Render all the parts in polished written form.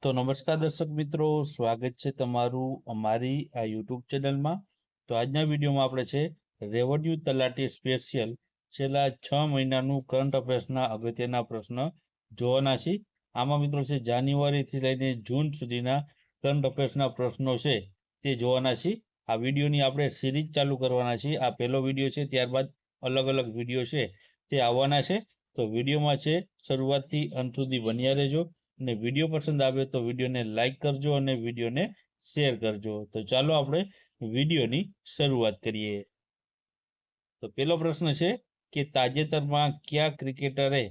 તો નમસ્કાર દર્શક મિત્રો, સ્વાગત છે તમારું અમારી આ યુટ્યુબ ચેનલમાં. તો આજના વિડીયોમાં આપણે છે રેવન્યુ તલાટી સ્પેશિયલ છેલ્લા 6 મહિનાનું કરંટ અફેર્સના અગત્યના પ્રશ્ન જોવાના છે. આમાં મિત્રો છે જાન્યુઆરીથી લઈને જૂન સુધીના કરંટ અફેર્સના પ્રશ્નો છે તે જોવાના છે. આ વિડીયોની આપણે સિરીઝ ચાલુ કરવાના છીએ. આ પહેલો વિડીયો છે, ત્યારબાદ અલગ અલગ વિડીયો છે તે આવવાના છે. તો વિડીયોમાં છે શરૂઆતથી અંત સુધી બન્યા રહેજો અને વિડીયો પસંદ આવે તો વિડીયોને લાઈક કરજો અને વિડીયોને શેર કરજો. તો ચાલો આપણે વિડીયોની શરૂઆત કરીએ. તો પહેલો પ્રશ્ન છે કે તાજેતરમાં કયા ક્રિકેટરે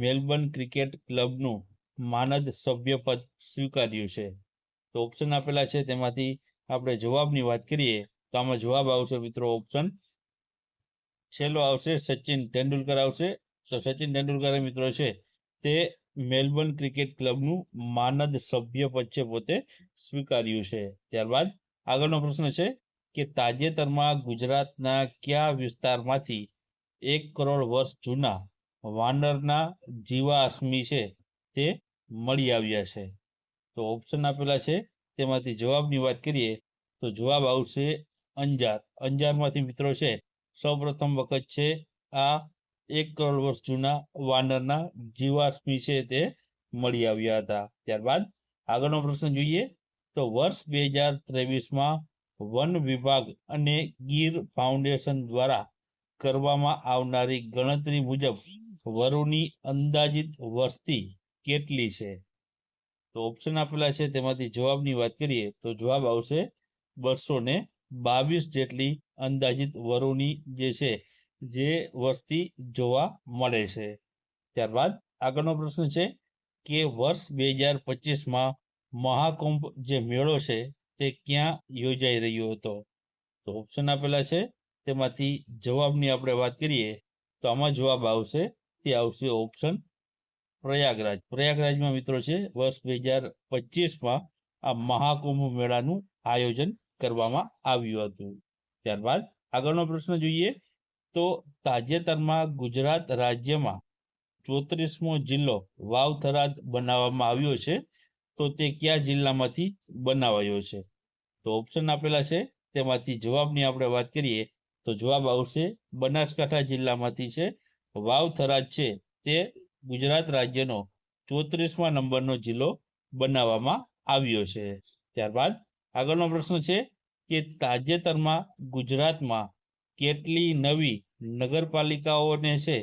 મેલબર્ન ક્રિકેટ ક્લબનું માનદ સભ્યપદ સ્વીકાર્યું છે? તો ઓપ્શન આપેલા છે, તેમાંથી આપણે જવાબની વાત કરીએ તો આમાં જવાબ આવશે મિત્રો ઓપ્શન છેલ્લો આવશે, સચિન તેંડુલકર આવશે. તો સચિન તેંડુલકરે મિત્રો છે તે મેલબર્ન ક્રિકેટ ક્લબનું માનદ સભ્યપદ છે પોતે સ્વીકાર્યું છે. ત્યારબાદ આગળનો પ્રશ્ન છે કે તાજેતરમાં ગુજરાતના કયા વિસ્તારમાંથી 1 કરોડ વર્ષ જૂના વાનરના જીવાશ્મી છે તે મળી આવ્યા છે? તો ઓપ્શન આપેલા છે, તેમાંથી જવાબની વાત કરીએ તો જવાબ આવશે અંજાર. અંજારમાંથી મિત્રો છે સૌપ્રથમ વખત છે આ 1 કરોડ વર્ષ જૂના વાનરના જીવાશ્મી છે તે મળી આવ્યા હતા. ત્યારબાદ આગળનો પ્રશ્ન જોઈએ તો વર્ષ 2023માં વન વિભાગ અને ગીર ફાઉન્ડેશન દ્વારા કરવામાં આવનારી ગણતરી મુજબ વરુની અંદાજિત વસ્તી કેટલી છે? તો ઓપ્શન આપેલા છે, તેમાંથી જવાબની વાત કરીએ તો જવાબ આવશે 222 જેટલી અંદાજિત વરુની જે છે જે વસ્તી જોવા મળે છે. ત્યારબાદ આગળનો પ્રશ્ન છે કે વર્ષ 2025માં મહાકુંભ જે મેળો છે તે ક્યાં યોજાઈ રહ્યો હતો? તો ઓપ્શન આપેલા છે, તેમાંથી જવાબની આપણે વાત કરીએ તો આમાં જવાબ આવશે, તે આવશે ઓપ્શન પ્રયાગરાજ. પ્રયાગરાજમાં મિત્રો છે વર્ષ 2025માં આ મહાકુંભ મેળાનું આયોજન કરવામાં આવ્યું હતું. ત્યારબાદ આગળનો પ્રશ્ન જોઈએ તો તાજેતરમાં ગુજરાત રાજ્યમાં 34મો જિલ્લો વાવ-થરાદ બનાવવામાં આવ્યો છે, તો તે કયા જિલ્લામાંથી બનાવાયો છે? તો ઓપ્શન આપેલા છે, તેમાંથી જવાબની આપણે વાત કરીએ તો જવાબ આવશે બનાસકાંઠા જિલ્લામાંથી છે વાવ-થરાદ છે તે ગુજરાત રાજ્યનો 34મા નંબરનો જિલ્લો બનાવવામાં આવ્યો છે. ત્યારબાદ આગળનો પ્રશ્ન છે કે તાજેતરમાં ગુજરાતમાં કેટલી નવી નગરપાલિકાઓને છે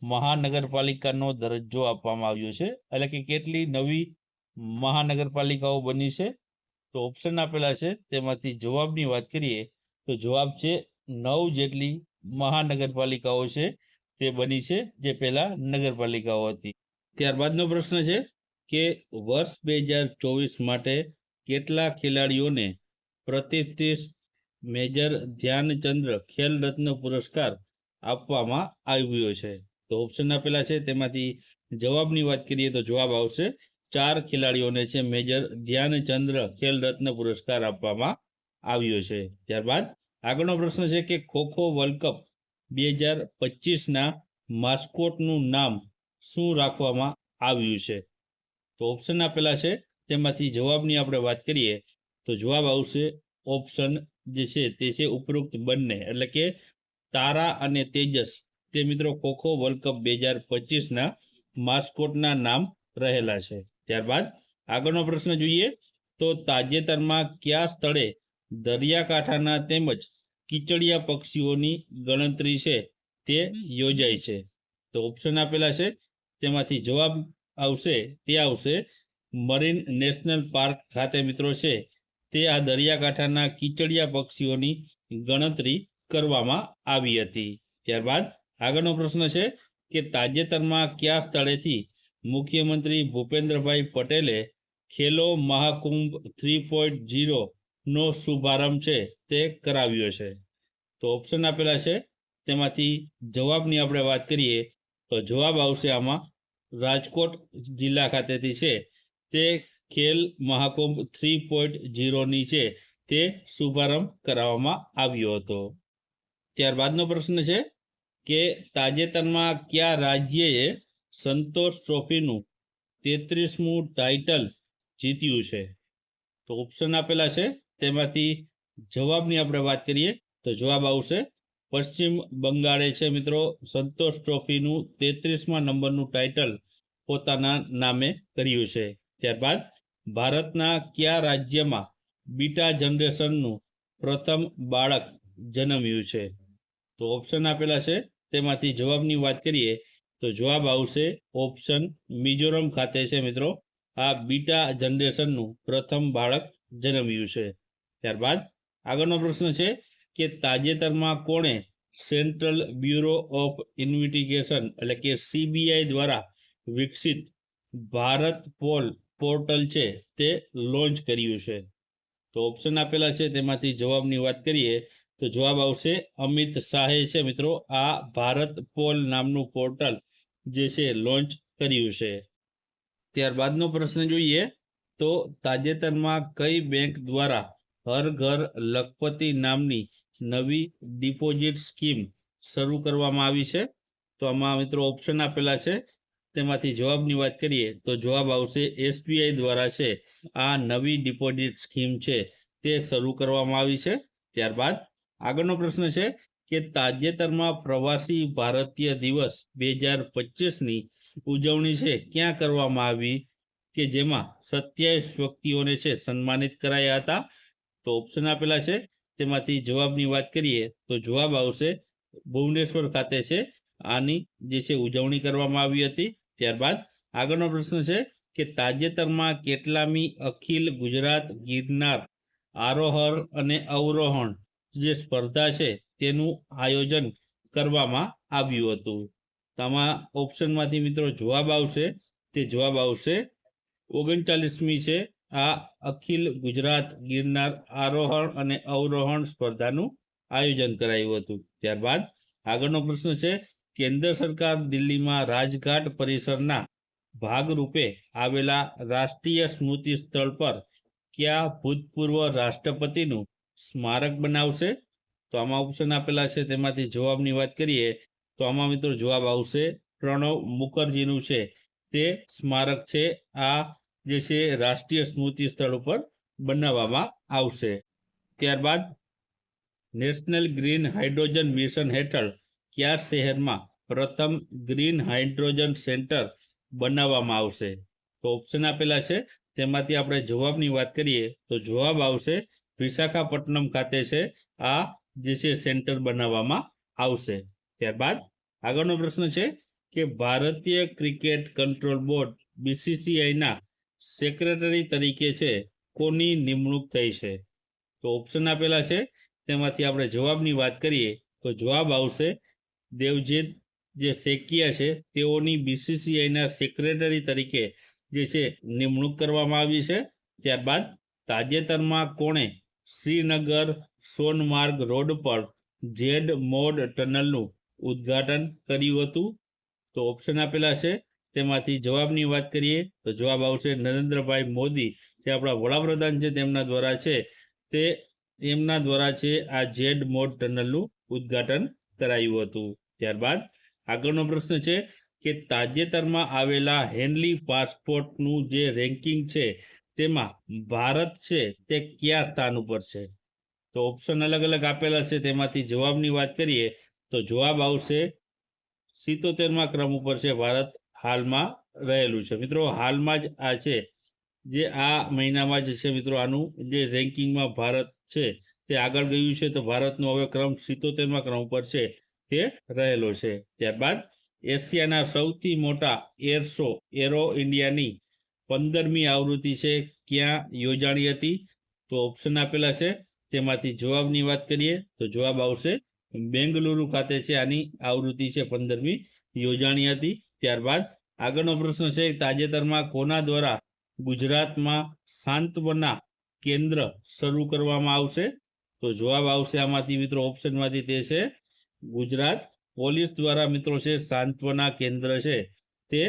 મહાનગરપાલિકાનો દરજ્જો આપવામાં આવ્યો છે? એટલે કે કેટલી નવી મહાનગરપાલિકાઓ બની છે? તો ઓપ્શન આપેલા છે, તેમાંથી જવાબની વાત કરીએ તો જવાબ છે 9 જેટલી મહાનગરપાલિકાઓ છે તે બની છે, જે પહેલા નગરપાલિકાઓ હતી. ત્યારબાદનો પ્રશ્ન છે કે વર્ષ 2024 માટે કેટલા ખેલાડીઓને પ્રતિષ્ઠિત મેજર ધ્યાનચંદ્ર ખેલ રત્ન પુરસ્કાર આપવામાં આવ્યો છે? તો ઓપ્શન આપેલા છે, તેમાંથી જવાબની વાત કરીએ તો જવાબ આવશે 4 ખેલાડીઓને છે મેજર ધ્યાનચંદ્ર ખેલ રત્ન પુરસ્કાર આપવામાં આવ્યો છે. ત્યારબાદ આગળનો પ્રશ્ન છે કે ખો-ખો વર્લ્ડ કપ 2025ના માસ્કોટનું નામ શું રાખવામાં આવ્યું છે? તો ઓપ્શન આપેલા છે, તેમાંથી જવાબની આપણે વાત કરીએ તો જવાબ આવશે ઓપ્શન જે છે તે છે ઉપરોક્ત બંને, એટલે કે તારા અને તેજસ તે મિત્રો ખો-ખો વર્લ્ડ કપ 2025ના માસ્કોટના નામ રહેલા છે. ત્યારબાદ આગળનો પ્રશ્ન જોઈએ તો તાજેતરમાં કયા સ્થળે દરિયાકાંઠાના તેમજ કીચડિયા પક્ષીઓની ગણતરી છે તે યોજાય છે? તો ઓપ્શન આપેલા છે, તેમાંથી જવાબ આવશે, તે આવશે મરીન નેશનલ પાર્ક ખાતે મિત્રો છે તે આ દરિયાકાંઠાના કીચડિયા પક્ષીઓની ગણતરી કરવામાં આવી હતી. ત્યારબાદ આગળનો પ્રશ્ન છે કે તાજેતરમાં કયા સ્થળેથી મુખ્યમંત્રી ભૂપેન્દ્રભાઈ પટેલે ખેલો મહાકુંભ 3.0 નો શુભારંભ છે તે કરાવ્યો છે? તો ઓપ્શન આપેલા છે, તેમાંથી જવાબની આપણે વાત કરીએ તો જવાબ આવશે આમાં રાજકોટ જિલ્લા ખાતેથી છે તે ખેલ મહાકુંભ 3.0ની છે તે શુભારંભ કરાવવામાં આવ્યો હતો. ત્યારબાદનો પ્રશ્ન છે કે તાજેતરમાં કયા રાજ્યએ સંતોષ ટ્રોફીનું 33મું ટાઇટલ જીત્યું છે? તો ઓપ્શન આપેલા છે તેમાંથી જવાબની આપણે વાત કરીએ તો જવાબ આવશે પશ્ચિમ બંગાળે છે મિત્રો સંતોષ ટ્રોફીનું 33મા નંબરનું ટાઇટલ પોતાના નામે કર્યું છે. ત્યારબાદ ભારતના કયા રાજ્યમાં બીટા જનરેશનનું પ્રથમ બાળક જન્મ્યું છે? તો ઓપ્શન આપેલા છે તેમાંથી જવાબની વાત કરીએ તો જવાબ આવશે ઓપ્શન મિઝોરમ ખાતે છે મિત્રો આ બીટા જનરેશનનું પ્રથમ બાળક જન્મ્યું છે. ત્યારબાદ આગળનો પ્રશ્ન છે કે તાજેતરમાં કોણે સેન્ટ્રલ બ્યુરો ઓફ ઇન્વેસ્ટિગેશન એટલે કે CBI દ્વારા વિકસિત ભારત પોલ પોર્ટલ છે તે લોન્ચ કર્યું છે? તો ઓપ્શન આપેલા છે તેમાંથી જવાબની વાત કરીએ તો જવાબ આવશે અમિત શાહે છે મિત્રો આ ભારત પોલ નામનું પોર્ટલ જે છે લોન્ચ કર્યું છે. ત્યારબાદનો પ્રશ્ન જોઈએ તો તાજેતરમાં કઈ બેંક દ્વારા હર ઘર લખપતિ નામની નવી ડિપોઝિટ સ્કીમ શરૂ કરવામાં આવી છે? તો આમાં મિત્રો ઓપ્શન આપેલા છે તેમાંથી જવાબની વાત કરીએ તો જવાબ આવશે SBI દ્વારા છે આ નવી ડિપોઝિટ સ્કીમ છે તે શરૂ કરવામાં આવી છે. ત્યારબાદ આગળનો પ્રશ્ન છે કે તાજેતરમાં પ્રવાસી ભારતીય દિવસ 2025ની ઉજવણી છે ક્યાં કરવામાં આવી કે જેમાં 27 વ્યક્તિઓને છે સન્માનિત કરાયા હતા? તો ઓપ્શન આપેલા છે તેમાંથી જવાબની વાત કરીએ તો જવાબ આવશે ભુવનેશ્વર ખાતે છે આની જે છે ઉજવણી કરવામાં આવી હતી. ત્યારબાદ આગળનો પ્રશ્ન છે કે તાજેતરમાં કેટલામી અખિલ ગુજરાત ગિરનાર આરોહણ અને અવરોહણ જે સ્પર્ધા છે તેનું આયોજન કરવામાં આવ્યું હતું? તો આમાં ઓપ્શનમાંથી મિત્રો જવાબ આવશે તે જવાબ આવશે 39મી છે આ અખિલ ગુજરાત ગિરનાર આરોહણ અને અવરોહણ સ્પર્ધાનું આયોજન કરાયું હતું. ત્યારબાદ આગળનો પ્રશ્ન છે કેન્દ્ર સરકાર દિલ્હીમાં રાજઘાટ પરિસરના ભાગરૂપે આવેલા રાષ્ટ્રીય સ્મૃતિ સ્થળ પર કયા ભૂતપૂર્વ રાષ્ટ્રપતિનું સ્મારક બનાવશે? તો આમાં ઓપ્શન આપેલા છે તેમાંથી જવાબની વાત કરીએ તો આમાં મિત્રો જવાબ આવશે પ્રણવ મુખર્જીનું છે તે સ્મારક છે આ જે છે રાષ્ટ્રીય સ્મૃતિ સ્થળ ઉપર બનાવવામાં આવશે. ત્યારબાદ નેશનલ ગ્રીન હાઇડ્રોજન મિશન હેઠળ કયા શહેરમાં પ્રથમ ગ્રીન હાઇડ્રોજન સેન્ટર બનાવવામાં આવશે? તો ઓપ્શન આપેલા છે તેમાંથી આપણે જવાબની વાત કરીએ તો જવાબ આવશે વિશાખાપટ્ટનમ ખાતે છે આ જે છે સેન્ટર બનાવવામાં આવશે. ત્યારબાદ આગળનો પ્રશ્ન છે કે ભારતીય ક્રિકેટ કંટ્રોલ બોર્ડ BCCIના સેક્રેટરી તરીકે છે કોની નિમણૂક થઈ છે? તો ઓપ્શન આપેલા છે તેમાંથી આપણે જવાબની વાત કરીએ તો જવાબ આવશે દેવજીત જે સેકિયા છે તેઓની BCCIના સેક્રેટરી તરીકે જે છે નિમણૂક કરવામાં આવી છે. ત્યારબાદ તાજેતરમાં કોણે શ્રીનગર સોનમાર્ગ રોડ પર ઝેડ મોડ ટનલનું ઉદ્ઘાટન કર્યું હતું? તો ઓપ્શન આપેલા છે તેમાંથી જવાબની વાત કરીએ તો જવાબ આવશે નરેન્દ્રભાઈ મોદી જે આપણા વડાપ્રધાન છે તેમના દ્વારા છે તે એમના દ્વારા છે આ ઝેડ મોડ ટનલનું ઉદ્ઘાટન કરાયું હતું. ત્યારબાદ આગળનો પ્રશ્ન છે કે તાજેતરમાં આવેલા હેનલી પાસપોર્ટનું જે રેન્કિંગ છે તેમાં ભારત છે તે કયા સ્થાન ઉપર છે? તો ઓપ્શન અલગ અલગ આપેલા છે તેમાંથી જવાબની વાત કરીએ તો જવાબ આવશે 77મા ક્રમ ઉપર છે ભારત હાલમાં રહેલું છે. મિત્રો હાલમાં જ આ છે જે આ મહિનામાં જ છે મિત્રો આનું જે રેન્કિંગમાં ભારત છે તે આગળ ગયું છે તો ભારતનો હવે ક્રમ 77મા ક્રમ ઉપર છે તે રહેલો છે. ત્યારબાદ એશિયાના સૌથી મોટા એર શો એરો ઇન્ડિયાની 15મી આવૃત્તિ છે ક્યાં યોજાણી હતી? તો ઓપ્શન આપેલા છે તેમાંથી જવાબની વાત કરીએ તો જવાબ આવશે બેંગલુરુ ખાતે છે આની આવૃત્તિ છે 15મી યોજાણી હતી. ત્યારબાદ આગળનો પ્રશ્ન છે તાજેતરમાં કોના દ્વારા ગુજરાતમાં સાંત્વના કેન્દ્ર શરૂ કરવામાં આવશે? તો જવાબ આવશે આમાંથી મિત્રો ઓપ્શનમાંથી તે છે ગુજરાત પોલીસ દ્વારા મિત્રો છે સાંત્વના કેન્દ્ર છે તે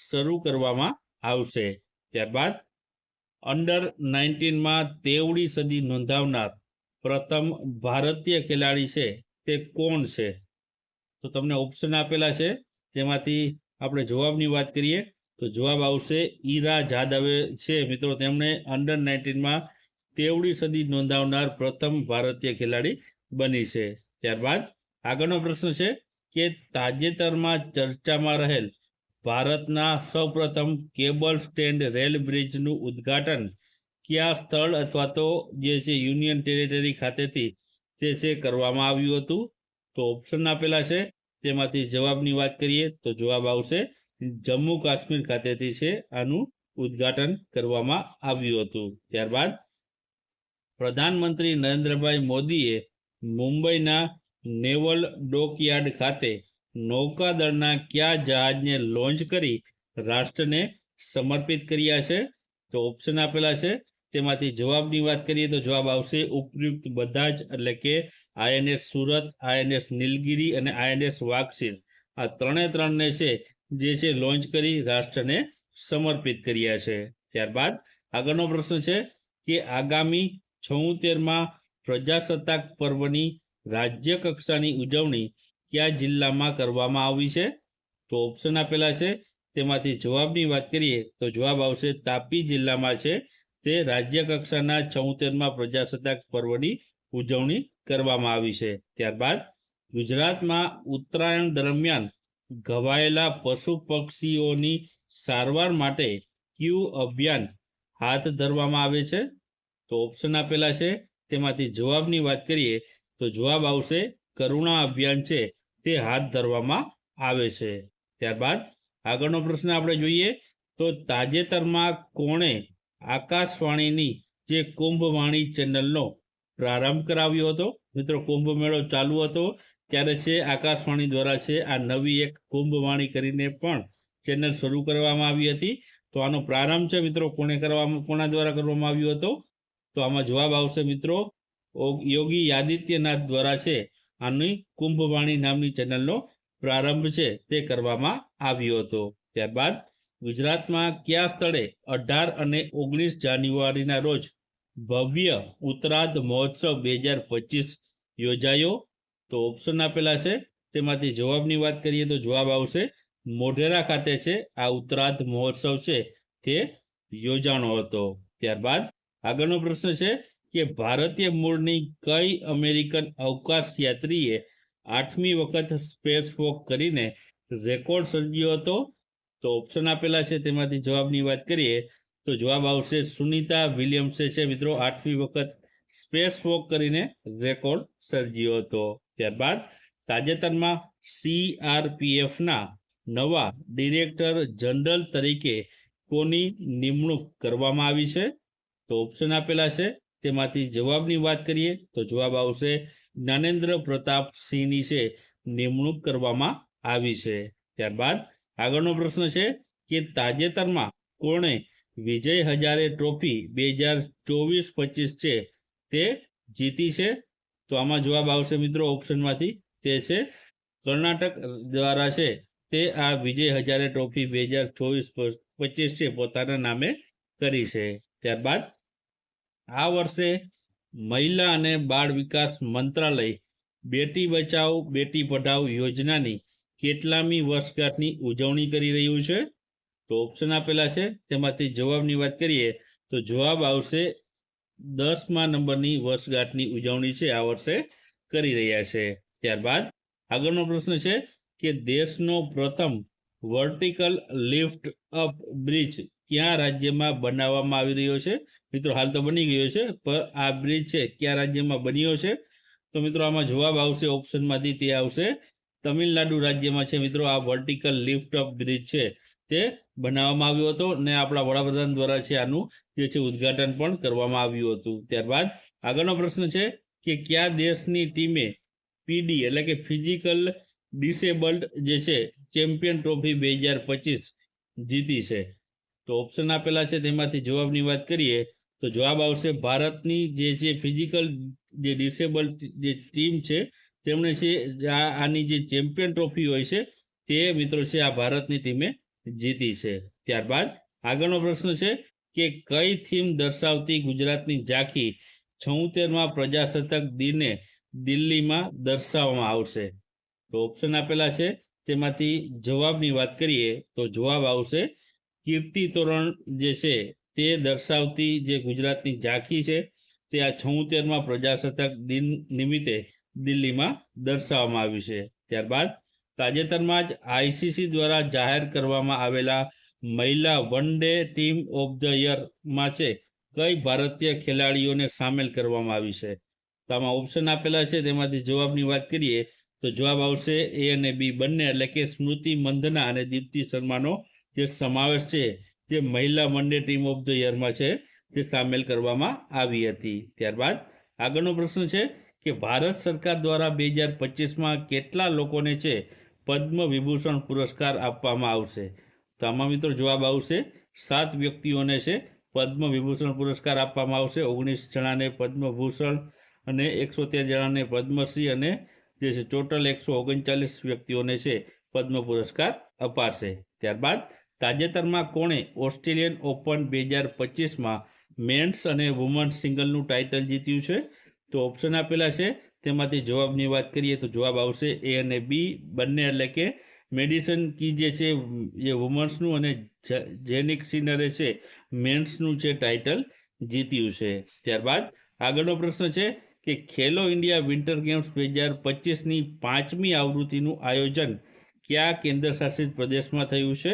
શરૂ કરવામાં આવશે. ત્યારબાદ અંડર 19માં 13મી સદી નોંધાવનાર પ્રથમ ભારતીય ખેલાડી છે તે કોણ છે? તો તમને ઓપ્શન આપેલા છે તેમાંથી આપણે જવાબની વાત કરીએ તો જવાબ આવશે ઈરા જાદવે છે મિત્રો. તેમણે અંડર 19માં 13મી સદી નોંધાવનાર પ્રથમ ભારતીય ખેલાડી બની છે. ત્યારબાદ આગળનો પ્રશ્ન છે કે તાજેતરમાં ચર્ચામાં રહેલ ભારતના સૌપ્રથમ કેબલ સ્ટેન્ડ રેલ બ્રિજનું ઉદ્ઘાટન કયા સ્થળ અથવા તો જે છે યુનિયન ટેરેટરી ખાતેથી તે છે કરવામાં આવ્યું હતું? તો ઓપ્શન આપેલા છે, તેમાંથી જવાબની વાત કરીએ તો જવાબ આવશે જમ્મુ કાશ્મીર ખાતેથી છે આનું ઉદ્ઘાટન કરવામાં આવ્યું હતું. ત્યારબાદ પ્રધાનમંત્રી નરેન્દ્રભાઈ મોદીએ મુંબઈના નેવલ ડોકયાર્ડ ખાતે નૌકાદળના કયા જહાજને લોન્ચ કરી રાષ્ટ્રને સમર્પિત કર્યા છે? તો ઓપ્શન આપેલા છે, તેમાંથી જવાબની વાત કરીએ તો જવાબ આવશે ઉપયુક્ત બધા જ, એટલે કે INS સુરત, INS નીલગિરી અને INS વાઘસીર. આ ત્રણને છે જે છે લોન્ચ કરી રાષ્ટ્રને સમર્પિત કર્યા છે. ત્યારબાદ આગળનો પ્રશ્ન છે કે આગામી 76માં પ્રજાસત્તાક પર્વની રાજ્ય કક્ષાની ઉજવણી કયા જિલ્લામાં કરવામાં આવી છે? તો ઓપ્શન આપેલા છે, તેમાંથી જવાબની વાત કરીએ તો જવાબ આવશે તાપી જિલ્લામાં છે તે રાજ્ય કક્ષાના 76માં પ્રજાસત્તાક પર્વની ઉજવણી કરવામાં આવી છે. ત્યારબાદ ગુજરાતમાં ઉત્તરાયણ દરમિયાન ઘવાયેલા પશુ પક્ષીઓની સારવાર માટે કયું અભિયાન હાથ ધરવામાં આવે છે? તો ઓપ્શન આપેલા છે, તેમાંથી જવાબની વાત કરીએ તો જવાબ આવશે કરુણા અભિયાન છે તે હાથ ધરવામાં આવે છે. ત્યારબાદ આગળનો પ્રશ્ન આપણે જોઈએ તો તાજેતરમાં કોણે આકાશવાણીની જે કુંભવાણી ચેનલનો પ્રારંભ કરાવ્યો હતો? મિત્રો કુંભ મેળો ચાલુ હતો ત્યારે છે આકાશવાણી દ્વારા છે આ નવી એક કુંભવાણી કરીને પણ ચેનલ શરૂ કરવામાં આવી હતી. તો આનો પ્રારંભ છે મિત્રો કોના દ્વારા કરવામાં આવ્યો હતો? તો આમાં જવાબ આવશે મિત્રો યોગી આદિત્યનાથ દ્વારા છે આની કુંભવાણી નામની ચેનલનો પ્રારંભ છે તે કરવામાં આવ્યો હતો. ત્યારબાદ ગુજરાતમાં કયા સ્થળે 18 અને 19 જાન્યુઆરીના રોજ ભવ્ય ઉત્તરાધ મહોત્સવ 2025 યોજાયો? તો ઓપ્શન આપેલા છે, તેમાંથી જવાબની વાત કરીએ તો જવાબ આવશે મોઢેરા ખાતે છે આ ઉત્તરાધ મહોત્સવ છે તે યોજાણો હતો. ત્યારબાદ આગળનો પ્રશ્ન છે કે ભારતીય મૂળની કઈ અમેરિકન અવકાશ યાત્રીએ 8મી વખત સ્પેસ વોક કરીને રેકોર્ડ સર્જ્યો હતો? તો ઓપ્શન આપેલા છે, તેમાંથી જવાબની વાત કરીએ તો જવાબ આવશે સુનિતા વિલિયમ્સે છે મિત્રો 8મી વખત સ્પેસ વોક કરીને રેકોર્ડ સર્જ્યો હતો. ત્યારબાદ તાજેતરમાં CRPFના નવા ડિરેક્ટર જનરલ તરીકે કોની નિમણૂક કરવામાં આવી છે? તો ઓપ્શન આપેલા છે, તેમાંથી જવાબની વાત કરીએ તો જવાબ આવશે જ્ઞાનેન્દ્ર પ્રતાપ સિંહની છે નિમણૂક કરવામાં આવી છે. ત્યારબાદ આગળનો પ્રશ્ન છે કે તાજેતરમાં કોણે વિજય હજારે ટ્રોફી 2024-25 છે તે જીતી છે? તો આમાં જવાબ આવશે મિત્રો ઓપ્શનમાંથી, તે છે કર્ણાટક દ્વારા છે તે આ વિજય હજારે ટ્રોફી 2024-25 છે પોતાના નામે કરી છે. ત્યારબાદ આ વર્ષે મહિલા અને બાળ વિકાસ મંત્રાલય બેટી બચાવો બેટી પઢાઓ યોજનાની કેટલામી વર્ષગાંઠની ઉજવણી કરી રહ્યું છે? તો ઓપ્શન આપેલા છે, તેમાંથી જવાબની વાત કરીએ તો જવાબ આવશે 10મા નંબરની વર્ષગાંઠની ઉજવણી છે આ વર્ષે કરી રહ્યા છે. ત્યારબાદ આગળનો પ્રશ્ન છે કે દેશનો પ્રથમ વર્ટિકલ લિફ્ટ અપ બ્રિજ કયા રાજ્યમાં બનાવવામાં આવી રહ્યો છે? મિત્રો હાલ તો બની ગયો છે, પણ આ બ્રિજ છે કયા રાજ્યમાં બન્યો છે? તો મિત્રો આમાં જવાબ આવશે ઓપ્શનમાંથી, તે આવશે તમિલનાડુ રાજ્યમાં છે મિત્રો આ વર્ટિકલ લિફ્ટ અપ બ્રિજ છે તે બનાવવામાં આવ્યો હતો ને આપણા વડાપ્રધાન દ્વારા છે આનું જે છે ઉદ્ઘાટન પણ કરવામાં આવ્યું હતું. ત્યારબાદ આગળનો પ્રશ્ન છે કે કયા દેશની ટીમે PD એટલે કે ફિઝિકલ ડિસેબલ્ડ જે છે ચેમ્પિયન ટ્રોફી 2025 જીતી છે? તો ઓપ્શન આપેલા છે, તેમાંથી જવાબની વાત કરીએ તો જવાબ આવશે ભારતની જે છે ફિઝિકલ જે ડિસેબલ્ડ જે ટીમ છે તેમણે છે આની જે ચેમ્પિયન ટ્રોફી હોય છે તે મિત્રો છે આ ભારતની ટીમે જીતી છે. ત્યારબાદ આગળનો પ્રશ્ન છે કે કઈ થીમ દર્શાવતી ગુજરાતની ઝાંખી 76મા પ્રજાસત્તાક દિને દિલ્હીમાં દર્શાવવામાં આવશે? તો ઓપ્શન આપેલા છે, તેમાંથી જવાબની વાત કરીએ તો જવાબ આવશે કીર્તિ તોરણ જે છે તે દર્શાવતી જે ગુજરાતની ઝાંખી છે તે આ 76મા પ્રજાસત્તાક દિન નિમિત્તે દિલ્હીમાં દર્શાવવામાં આવ્યું છે. ત્યારબાદ તાજેતરમાં જ આઈસીસી દ્વારા જાહેર કરવામાં આવેલા મહિલા one day team of the યરમાં છે કઈ ભારતીય ખેલાડીઓને સામેલ કરવામાં આવી છે? તો આમાં ઓપ્શન આપેલા છે, તેમાંથી જવાબની વાત કરીએ તો જવાબ આવશે એ અને બી બંને, એટલે કે સ્મૃતિ મંધના અને દીપ્તિ શર્માનો જે સમાવેશ છે જે મહિલા one day team of the યરમાં છે તે સામેલ કરવામાં આવી હતી. ત્યારબાદ આગળનો પ્રશ્ન છે કે ભારત સરકાર દ્વારા 2025માં કેટલા લોકોને છે પદ્મ વિભૂષણ પુરસ્કાર આપવામાં આવશે? તો આમાં મિત્રો જવાબ આવશે 7 વ્યક્તિઓને છે પદ્મ વિભૂષણ પુરસ્કાર આપવામાં આવશે. 19 જણાને પદ્મભૂષણ અને 113 જણાને પદ્મશ્રી અને જે છે ટોટલ 139 વ્યક્તિઓને છે પદ્મ પુરસ્કાર અપાશે. ત્યારબાદ તાજેતરમાં કોણે ઓસ્ટ્રેલિયન ઓપન 2025માં મેન્સ અને વુમન્સ સિંગલનું ટાઇટલ જીત્યું છે? તો ઓપ્શન આપેલા છે, તેમાંથી જવાબની વાત કરીએ તો જવાબ આવશે એ અને બી બંને, એટલે કે મેડિસન કી જે છે એ વુમન્સનું અને જેનિક સિનરે છે મેન્સનું છે ટાઇટલ જીત્યું છે. ત્યારબાદ આગળનો પ્રશ્ન છે કે ખેલો ઇન્ડિયા વિન્ટર ગેમ્સ 2025ની 5મી આવૃત્તિનું આયોજન કયા કેન્દ્ર શાસિત પ્રદેશમાં થયું છે?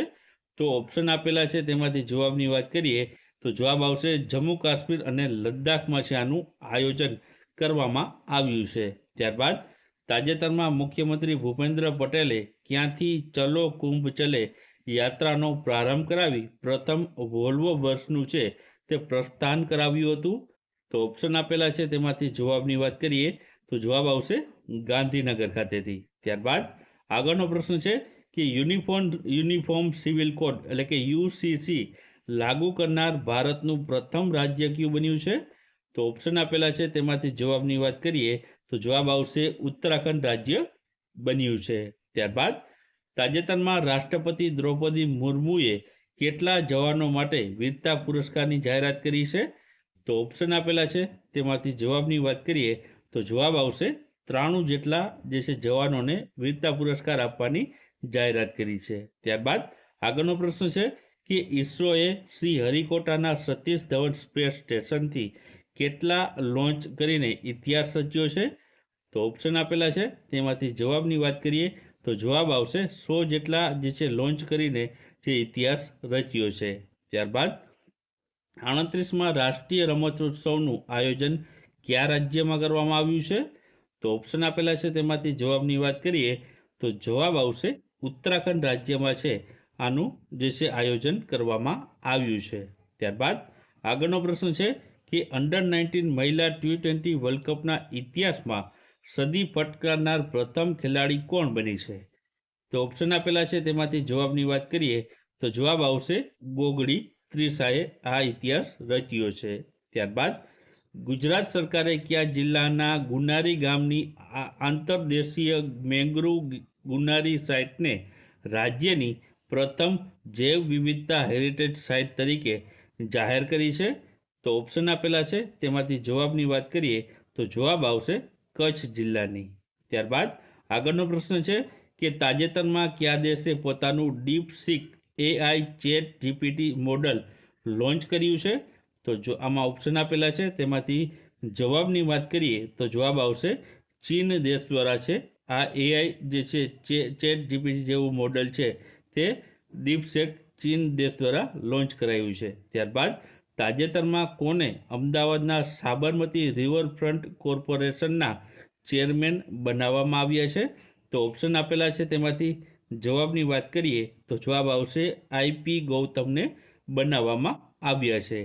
તો ઓપ્શન આપેલા છે, તેમાંથી જવાબની વાત કરીએ તો જવાબ આવશે જમ્મુ કાશ્મીર અને લદ્દાખમાં છે આનું આયોજન કરવામાં આવ્યું છે. ત્યારબાદ તાજેતરમાં મુખ્યમંત્રી ભૂપેન્દ્ર પટેલે ક્યાંથી ચલો કુંભ ચલે યાત્રાનો પ્રારંભ કરાવી પ્રથમ વોલ્વો બસનું છે તે પ્રસ્થાન કરાવ્યું હતું? તો ઓપ્શન આપેલા છે, તેમાંથી જવાબની વાત કરીએ તો જવાબ આવશે ગાંધીનગર ખાતેથી. ત્યારબાદ આગળનો પ્રશ્ન છે કે યુનિફોર્મ સિવિલ કોડ એટલે કે યુસીસી લાગુ કરનાર ભારતનું પ્રથમ રાજ્ય કયું બન્યું છે? તો ઓપ્શન આપેલા છે, તેમાંથી જવાબની વાત કરીએ તો જવાબ આવશે ઉત્તરાખંડ રાજ્ય બન્યું છે. ત્યારબાદ તાજેતરમાં રાષ્ટ્રપતિ દ્રૌપદી મુર્મુએ કેટલા જવાનો માટે વીરતા પુરસ્કારની જાહેરાત કરી છે? તો ઓપ્શન આપેલા છે, તેમાંથી જવાબની વાત કરીએ તો જવાબ આવશે 93 જેટલા જે છે જવાનોને વીરતા પુરસ્કાર આપવાની જાહેરાત કરી છે. ત્યારબાદ આગળનો પ્રશ્ન છે કે ઇસરોએ શ્રી હરિકોટાના સતીશ ધવન સ્પેસ સ્ટેશનથી કેટલા લોન્ચ કરીને ઇતિહાસ રચ્યો છે? તો ઓપ્શન આપેલા છે, તેમાંથી જવાબની વાત કરીએ તો જવાબ આવશે 100 જેટલા જે છે લોન્ચ કરીને જે ઇતિહાસ રચ્યો છે. ત્યારબાદ 38માં રાષ્ટ્રીય રમતોત્સવનું આયોજન કયા રાજ્યમાં કરવામાં આવ્યું છે? તો ઓપ્શન આપેલા છે, તેમાંથી જવાબની વાત કરીએ તો જવાબ આવશે ઉત્તરાખંડ રાજ્યમાં છે આનું જે છે આયોજન કરવામાં આવ્યું છે. ત્યારબાદ આગળનો પ્રશ્ન છે કે અંડર-19 મહિલા T20 વર્લ્ડ કપના ઇતિહાસમાં સદી ફટકારનાર પ્રથમ ખેલાડી કોણ બની છે? તો ઓપ્શન આપેલા છે, તેમાંથી જવાબની વાત કરીએ તો જવાબ આવશે ગોગડી ત્રિષાએ આ ઇતિહાસ રચ્યો છે. ત્યારબાદ ગુજરાત સરકારે કયા જિલ્લાના ગુનારી ગામની આંતરદેશીય મેંગ્રુવ ગુનારી સાઇટને રાજ્યની પ્રથમ જૈવ વિવિધતા હેરિટેજ સાઇટ તરીકે જાહેર કરી છે? તો ઓપ્શન આપેલા છે, તેમાંથી જવાબની વાત કરીએ તો જવાબ આવશે કચ્છ જિલ્લાની. ત્યારબાદ આગળનો પ્રશ્ન છે કે તાજેતરમાં કયા દેશે પોતાનું ડીપસીક AI chat GPT model launch કર્યું છે? તો જો આમાં ઓપ્શન આપેલા છે, તેમાંથી જવાબની વાત કરીએ તો જવાબ આવશે ચીન દેશ દ્વારા છે આ AI જે છે ચેટ જીપીટી જેવું મોડલ છે તે ડીપસીક ચીન દેશ દ્વારા લોન્ચ કરાયું છે. ત્યારબાદ તાજેતરમાં કોને અમદાવાદના સાબરમતી રિવરફ્રન્ટ કોર્પોરેશનના ચેરમેન બનાવવામાં આવ્યા છે? તો ઓપ્શન આપેલા છે, તેમાંથી જવાબની વાત કરીએ તો જવાબ આવશે IP ગૌતમને બનાવવામાં આવ્યા છે.